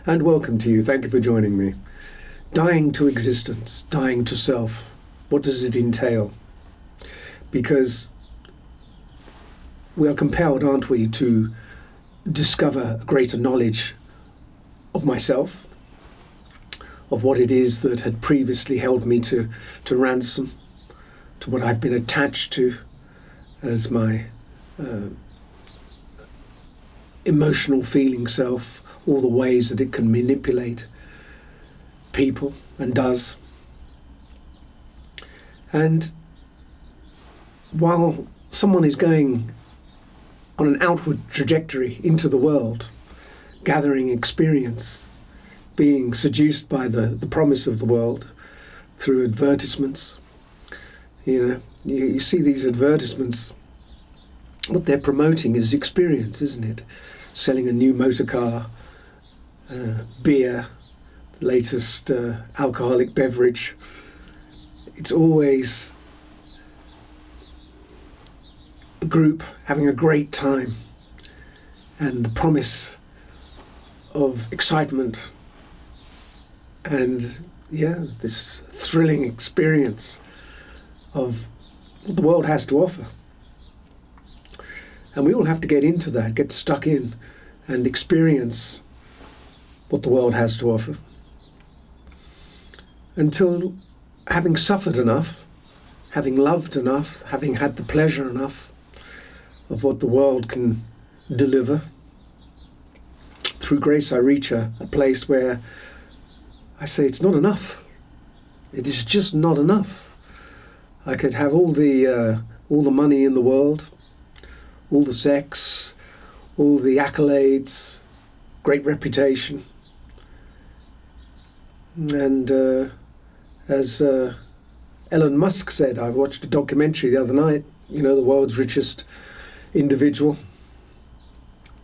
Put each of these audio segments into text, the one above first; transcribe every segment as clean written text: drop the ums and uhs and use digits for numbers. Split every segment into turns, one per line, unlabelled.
And welcome to you. Thank you for joining me. Dying to existence, dying to self. What does it entail? Because we are compelled, aren't we, to discover a greater knowledge of myself, of what it is that had previously held me to ransom, to what I've been attached to as my emotional feeling self, all the ways that it can manipulate people and does. And while someone is going on an outward trajectory into the world, gathering experience, being seduced by the promise of the world through advertisements, you see these advertisements, what they're promoting is experience, isn't it? Selling a new motor car, beer, the latest alcoholic beverage. It's always a group having a great time and the promise of excitement and this thrilling experience of what the world has to offer. And we all have to get into that, get stuck in and experience what the world has to offer. Until having suffered enough, having loved enough, having had the pleasure enough of what the world can deliver, through grace I reach a place where I say it's not enough. It is just not enough. I could have all the money in the world, all the sex, all the accolades, great reputation. And as Elon Musk said, I watched a documentary the other night, the world's richest individual.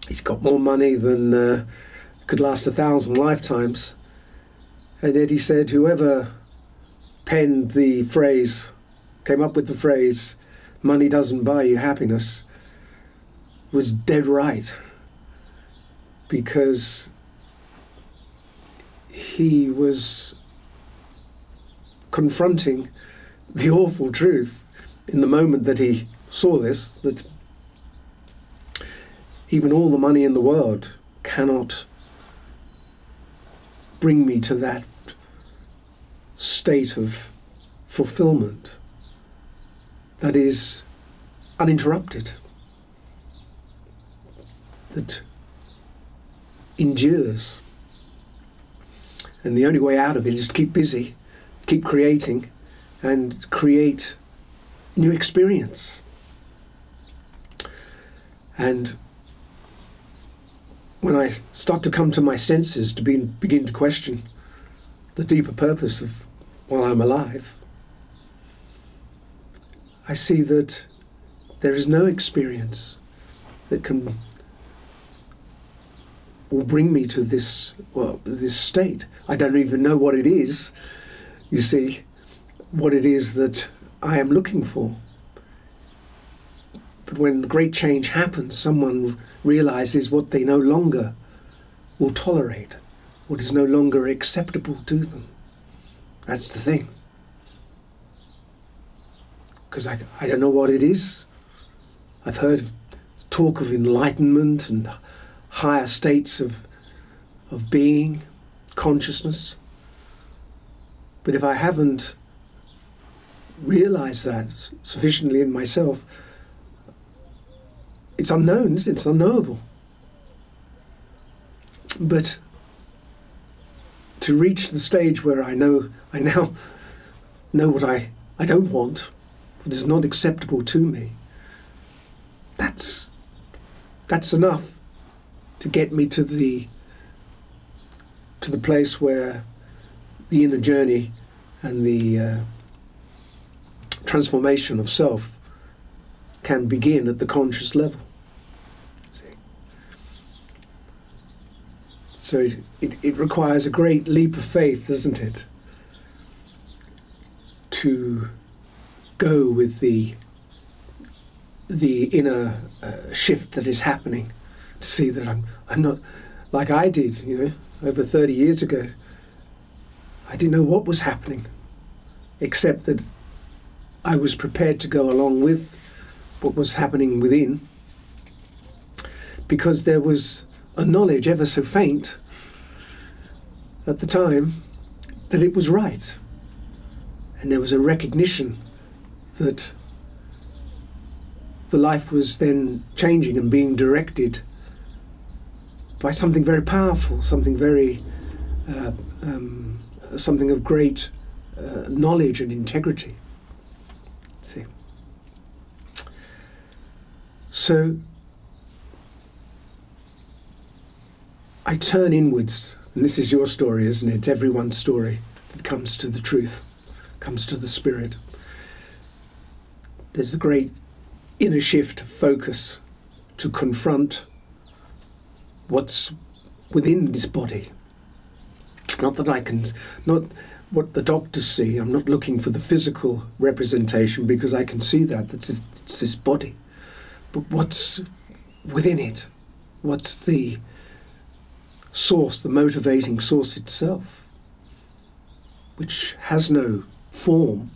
He's got more money than could last 1,000 lifetimes. And yet he said, whoever penned the phrase, came up with the phrase, money doesn't buy you happiness, was dead right. Because he was confronting the awful truth in the moment that he saw this, that even all the money in the world cannot bring me to that state of fulfillment that is uninterrupted, that endures. And the only way out of it is to keep busy, keep creating, and create new experience. And when I start to come to my senses, to begin to question the deeper purpose of why I'm alive, I see that there is no experience that will bring me to this state. I don't even know what it is, you see, what it is that I am looking for. But when great change happens, someone realizes what they no longer will tolerate, what is no longer acceptable to them. That's the thing. Because I don't know what it is. I've heard talk of enlightenment and higher states of being, consciousness. But if I haven't realized that sufficiently in myself, it's unknown, isn't it? It's unknowable. But to reach the stage where I now know what I don't want, what is not acceptable to me, that's enough to get me to the place where the inner journey and the transformation of self can begin at the conscious level. See? So it requires a great leap of faith, doesn't it? To go with the inner shift that is happening, to see that I'm not like I did, over 30 years ago, I didn't know what was happening, except that I was prepared to go along with what was happening within, because there was a knowledge, ever so faint, at the time, that it was right. And there was a recognition that the life was then changing and being directed by something very powerful, something very, something of great knowledge and integrity. See? So I turn inwards, and this is your story, isn't it? It's everyone's story that comes to the truth, comes to the spirit. There's a great inner shift of focus to confront what's within this body. Not that I can, not what the doctors see. I'm not looking for the physical representation, because I can see that. It's this body. But what's within it? What's the source, the motivating source itself, which has no form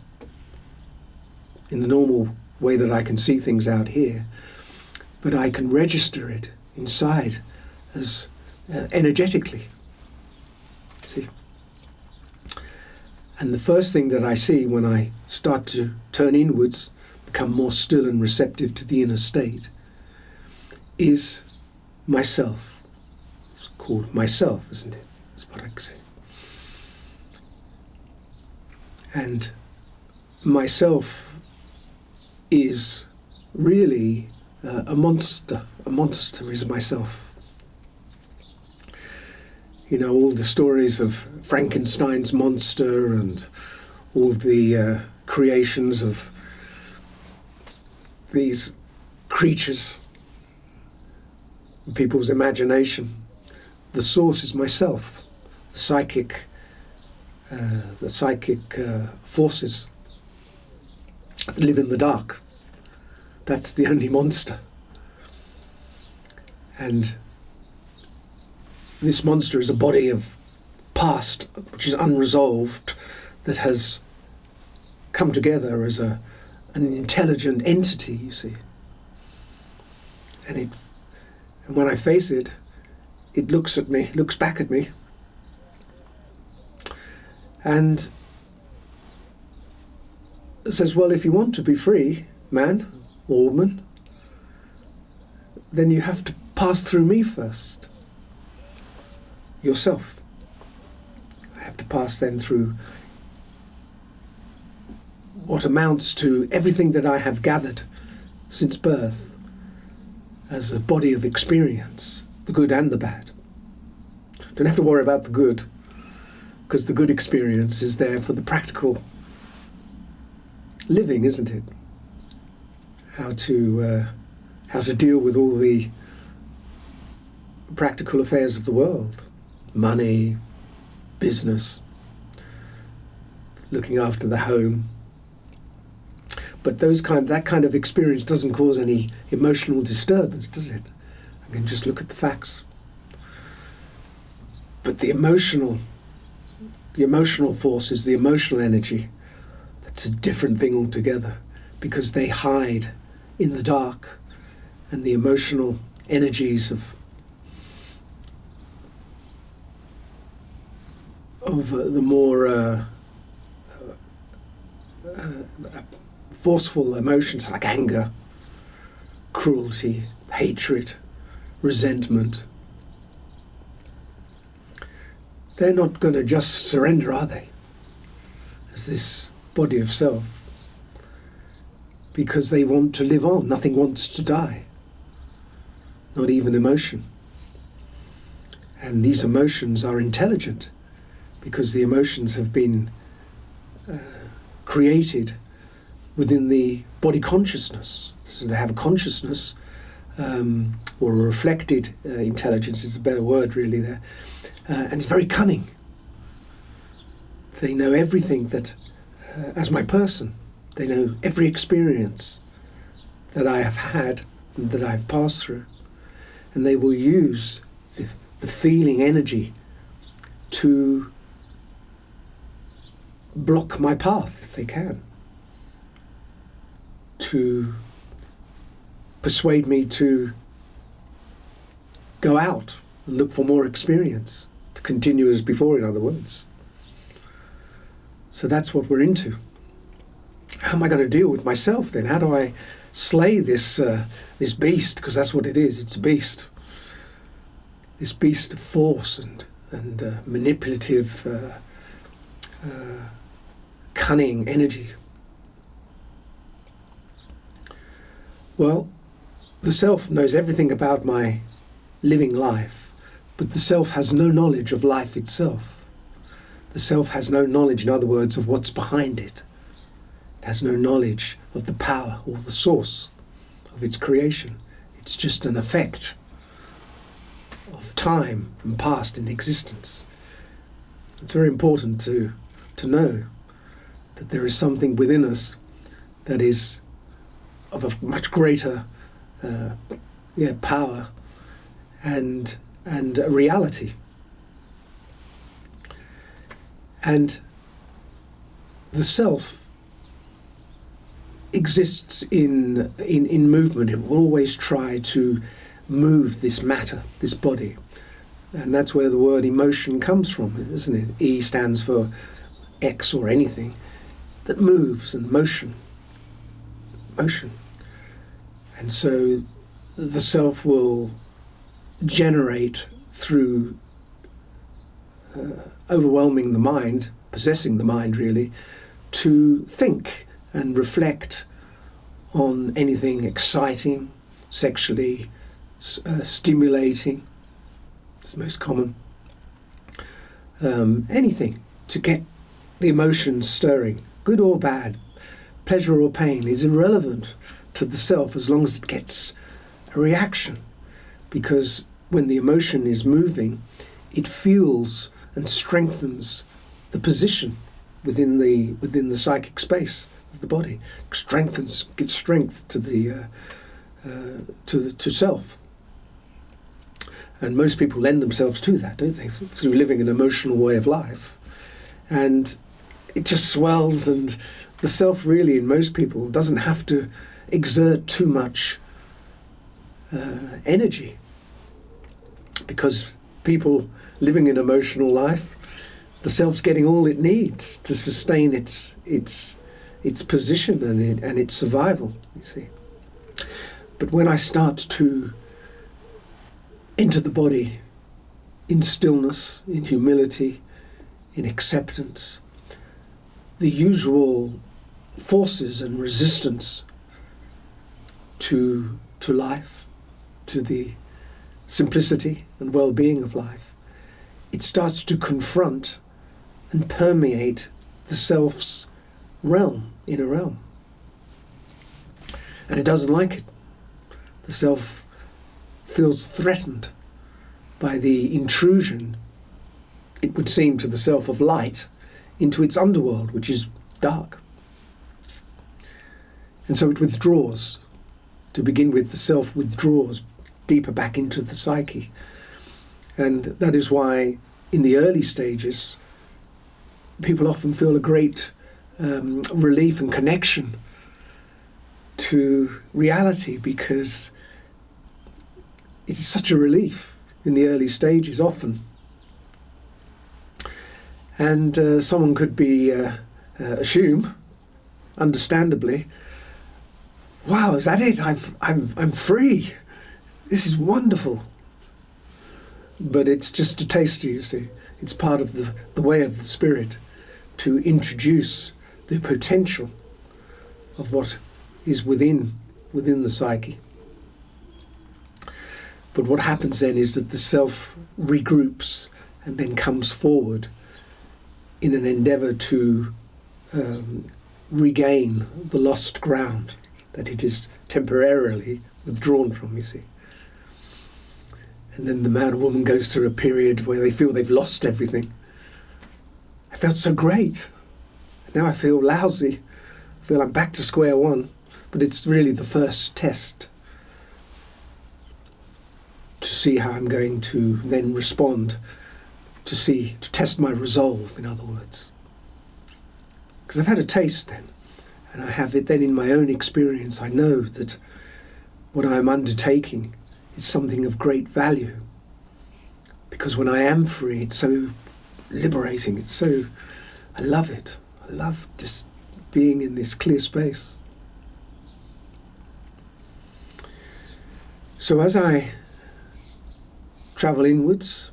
in the normal way that I can see things out here, but I can register it inside as energetically. See? And the first thing that I see when I start to turn inwards, become more still and receptive to the inner state, is myself. It's called myself, isn't it? That's what I could say. And myself is really a monster. A monster is myself. You know, all the stories of Frankenstein's monster and all the creations of these creatures in people's imagination. The source is myself, the psychic forces that live in the dark. That's the only monster. And this monster is a body of past which is unresolved, that has come together as an intelligent entity, you see. And when I face it, it looks at me, looks back at me, and it says, well, if you want to be free, man or woman, then you have to pass through me first. Yourself. I have to pass then through what amounts to everything that I have gathered since birth as a body of experience, the good and the bad. Don't have to worry about the good, because the good experience is there for the practical living, isn't it? How to deal with all the practical affairs of the world. Money, business, looking after the home. But that kind of experience doesn't cause any emotional disturbance, does it? I can just look at the facts. But the emotional forces, the emotional energy, that's a different thing altogether, because they hide in the dark, and the emotional energies of the more forceful emotions like anger, cruelty, hatred, resentment, they're not going to just surrender, are they? As this body of self, because they want to live on. Nothing wants to die, not even emotion. And these emotions are intelligent, because the emotions have been created within the body consciousness. So they have a consciousness, or a reflected intelligence is a better word really there, and it's very cunning. They know everything that, as my person, they know every experience that I have had and that I have passed through, and they will use the feeling energy to block my path if they can, to persuade me to go out and look for more experience, to continue as before, in other words. So that's what we're into. How am I going to deal with myself then? How do I slay this beast? Because that's what it is. It's a beast. This beast of force and manipulative, cunning energy. Well, the self knows everything about my living life, but the self has no knowledge of life itself. The self has no knowledge, in other words, of what's behind it. It has no knowledge of the power or the source of its creation. It's just an effect of time and past in existence. It's very important to know that there is something within us that is of a much greater power and a reality. And the self exists in movement. It will always try to move this matter, this body. And that's where the word emotion comes from, isn't it? E stands for X or anything that moves, and motion. Motion. And so the self will generate through overwhelming the mind, possessing the mind really, to think and reflect on anything exciting, sexually stimulating. It's the most common. Anything to get the emotions stirring, good or bad, pleasure or pain, is irrelevant to the self as long as it gets a reaction. Because when the emotion is moving, it fuels and strengthens the position within the psychic space of the body. Strengthens, gives strength to the to self. And most people lend themselves to that, don't they? Through living an emotional way of life, and it just swells. And the self, really, in most people, doesn't have to exert too much energy, because people living an emotional life, the self's getting all it needs to sustain its position and its survival, you see. But when I start to enter the body in stillness, in humility, in acceptance, the usual forces and resistance to life, to the simplicity and well-being of life, it starts to confront and permeate the self's realm, inner realm. And it doesn't like it. The self feels threatened by the intrusion, it would seem to the self, of light into its underworld, which is dark. And so it withdraws. To begin with, the self withdraws deeper back into the psyche. And that is why in the early stages, people often feel a great relief and connection to reality, because it is such a relief in the early stages often. And someone could be assume, understandably, wow, is that it? I'm free. This is wonderful. But it's just a taster, you see. It's part of the way of the spirit to introduce the potential of what is within the psyche. But what happens then is that the self regroups and then comes forward in an endeavour to regain the lost ground that it is temporarily withdrawn from, you see. And then the man or woman goes through a period where they feel they've lost everything. I felt so great. Now I feel lousy. I feel I'm back to square one. But it's really the first test to see how I'm going to then respond to test my resolve, in other words. Because I've had a taste then, and I have it then in my own experience. I know that what I am undertaking is something of great value. Because when I am free, it's so liberating. I love it. I love just being in this clear space. So as I travel inwards,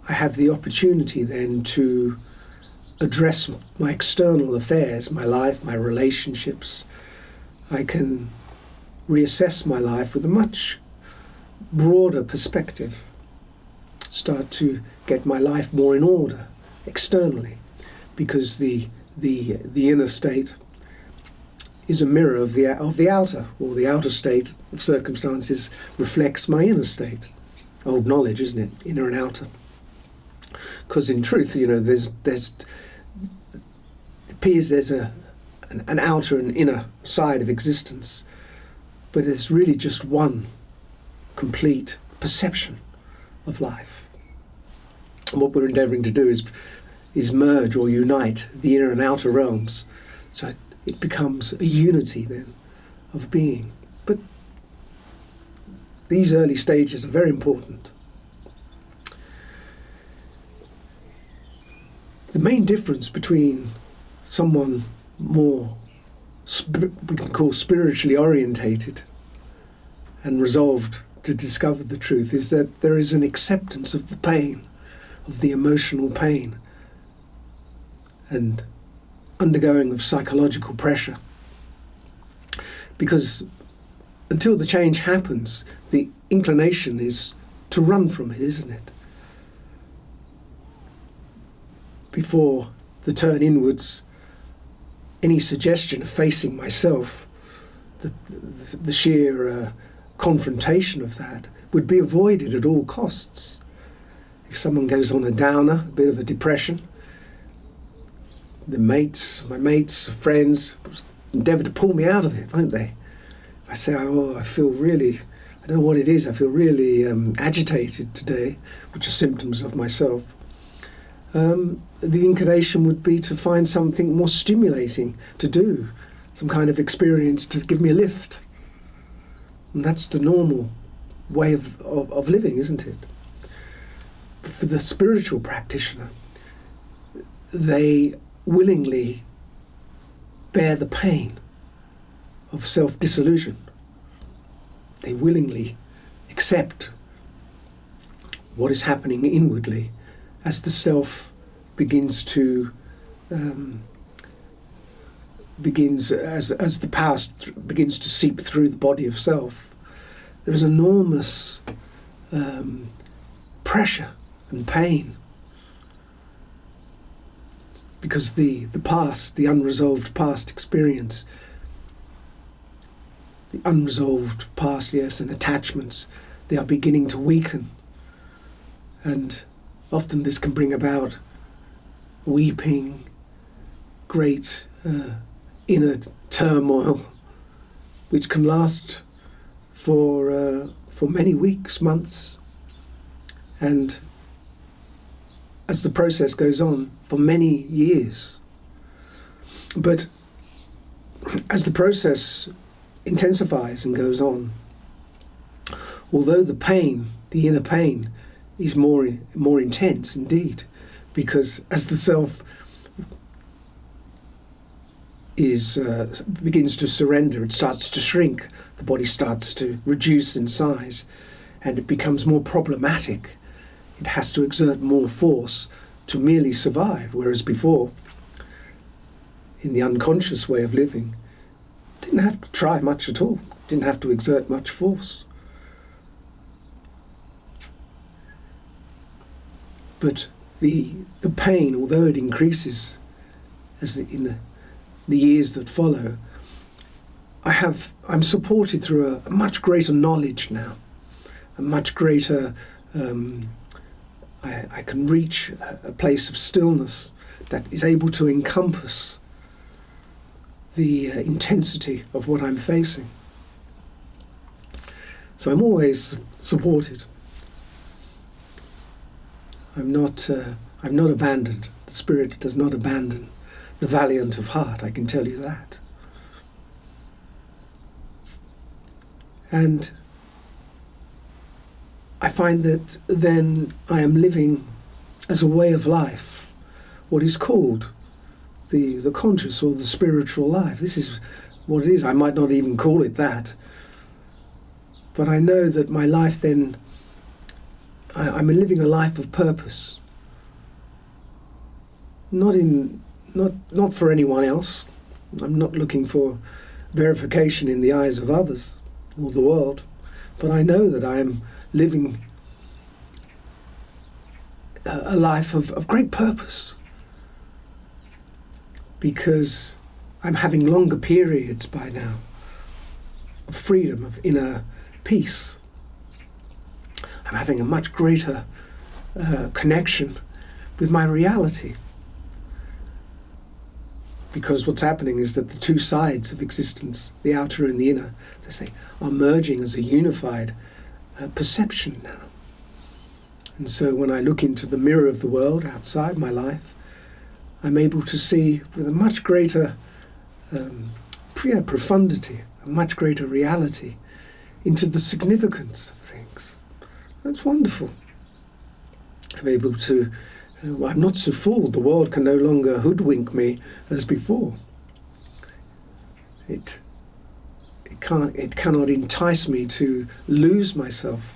I have the opportunity then to address my external affairs, my life, my relationships. I can reassess my life with a much broader perspective. Start to get my life more in order externally, because the inner state is a mirror of the outer, or the outer state of circumstances reflects my inner state. Old knowledge, isn't it? Inner and outer. Because in truth, there's it appears there's an outer and inner side of existence, but it's really just one complete perception of life. And what we're endeavouring to do is merge or unite the inner and outer realms, so it becomes a unity then of being. But these early stages are very important. The main difference between someone more we can call spiritually orientated and resolved to discover the truth is that there is an acceptance of the pain, of the emotional pain, and undergoing of psychological pressure. Because until the change happens, the inclination is to run from it, isn't it? Before the turn inwards, any suggestion of facing myself, the sheer confrontation of that, would be avoided at all costs. If someone goes on a downer, a bit of a depression, my mates, friends, endeavour to pull me out of it, won't they? I say, I feel really, I don't know what it is, I feel really agitated today, which are symptoms of myself. The inclination would be to find something more stimulating to do, some kind of experience to give me a lift. And that's the normal way of living, isn't it? But for the spiritual practitioner, they willingly bear the pain of self-dissolution. They willingly accept what is happening inwardly as the self begins to as the past begins to seep through the body of self. There is enormous pressure and pain, because the past, the unresolved past experience, the unresolved past, yes, and attachments, they are beginning to weaken, and often this can bring about weeping, great inner turmoil, which can last for many weeks, months, and as the process goes on, for many years. But as the process intensifies and goes on, although the pain, the inner pain, is more intense indeed, because as the self begins to surrender, it starts to shrink, the body starts to reduce in size, and it becomes more problematic. It has to exert more force to merely survive, whereas before, in the unconscious way of living, didn't have to try much at all, didn't have to exert much force. But the pain, although it increases in the years that follow, I'm supported through a much greater knowledge now, a much greater. I can reach a place of stillness that is able to encompass the intensity of what I'm facing. So I'm always supported. I'm not abandoned. The spirit does not abandon the valiant of heart, I can tell you that. And I find that then I am living as a way of life, what is called the conscious or the spiritual life. This is what it is. I might not even call it that, but I know that my life then, I'm living a life of purpose. Not for anyone else. I'm not looking for verification in the eyes of others or the world, but I know that I am living a life of great purpose, because I'm having longer periods by now of freedom, of inner peace. I'm having a much greater connection with my reality, because what's happening is that the two sides of existence, the outer and the inner, as I say, are merging as a unified perception now. And so when I look into the mirror of the world outside my life, I'm able to see with a much greater profundity, a much greater reality into the significance of things. That's wonderful. I'm able to, I'm not so fooled. The world can no longer hoodwink me as before. It cannot entice me to lose myself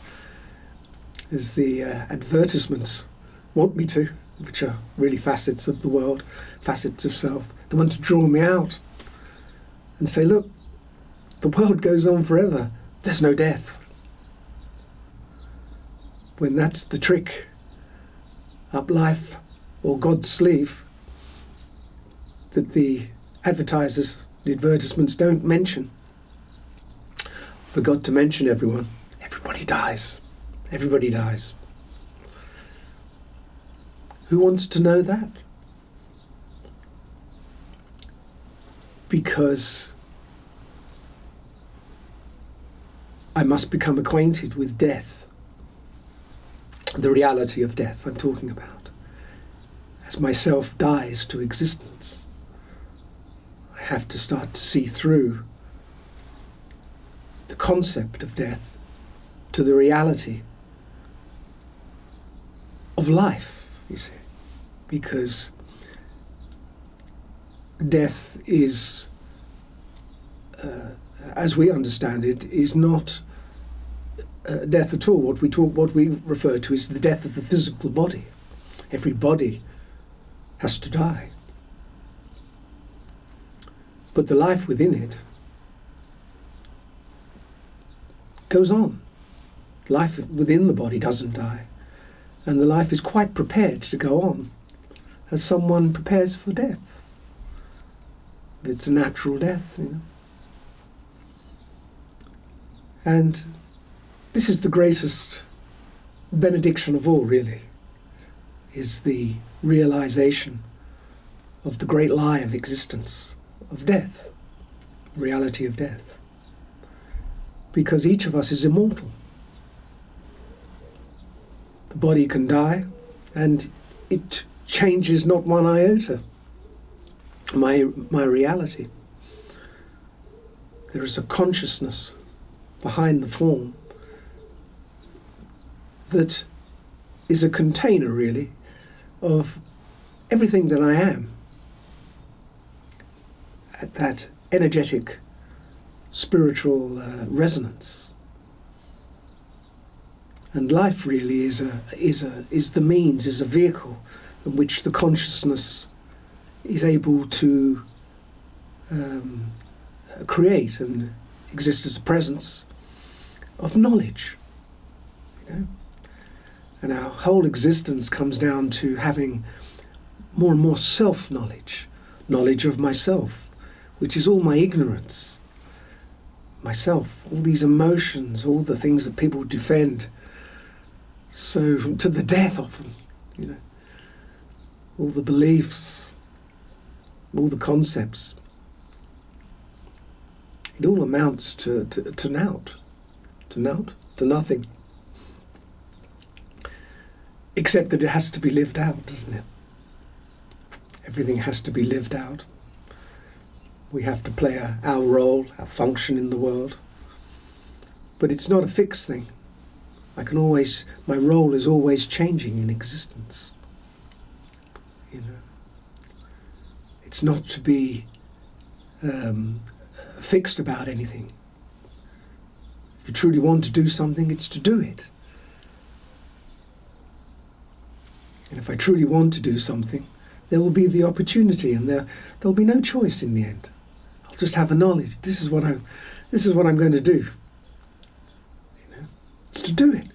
as the advertisements want me to, which are really facets of the world, facets of self. They want to draw me out and say, look, the world goes on forever. There's no death. When that's the trick up life or God's sleeve that the advertisers, the advertisements don't mention. Forgot to mention everybody dies. Everybody dies. Who wants to know that? Because I must become acquainted with death, the reality of death I'm talking about. As myself dies to existence, I have to start to see through the concept of death to the reality of life, you see, because death is, as we understand it, is not death at all. What we refer to is the death of the physical body. Every body has to die, but the life within it goes on. Life within the body doesn't die, and the life is quite prepared to go on as someone prepares for death. It's a natural death, you know. And this is the greatest benediction of all, really, is the realization of the great lie of existence, of death, reality of death. Because each of us is immortal. The body can die, and it changes not one iota my reality. There is a consciousness behind the form that is a container, really, of everything that I am. At that energetic, spiritual resonance. And life really is the means, is a vehicle in which the consciousness is able to create and exist as a presence of knowledge. You know? And our whole existence comes down to having more and more self-knowledge, knowledge of myself, which is all my ignorance. Myself, all these emotions, all the things that people defend, so to the death often, you know, all the beliefs, all the concepts, it all amounts to nothing. Except that it has to be lived out, doesn't it? Everything has to be lived out. We have to play our role, our function in the world. But it's not a fixed thing. My role is always changing in existence. You know, it's not to be fixed about anything. If you truly want to do something, it's to do it. And if I truly want to do something, there will be the opportunity, and there'll be no choice in the end. I'll just have a knowledge. This is what I'm going to do. You know, it's to do it.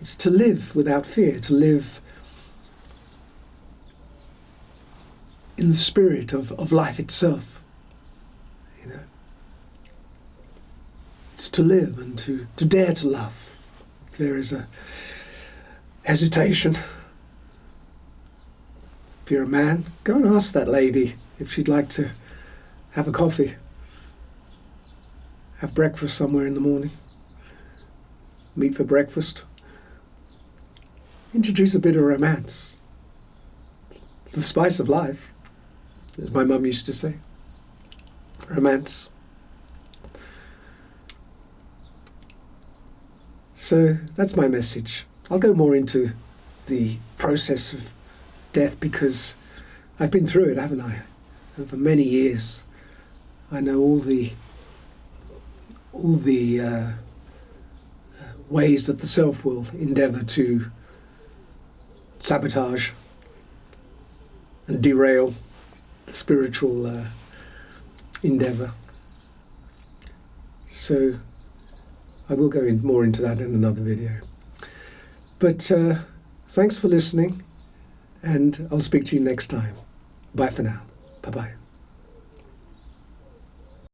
It's to live without fear, to live in the spirit of life itself. You know, it's to live and to dare to love. If there is a hesitation, if you're a man, go and ask that lady if she'd like to have a coffee, have breakfast somewhere in the morning, meet for breakfast. Introduce a bit of romance. It's the spice of life, as my mum used to say. Romance. So that's my message. I'll go more into the process of death because I've been through it, haven't I? Over many years. I know all the ways that the self will endeavour to sabotage and derail the spiritual endeavour. So I will go more into that in another video. But thanks for listening, and I'll speak to you next time. Bye for now. Bye-bye.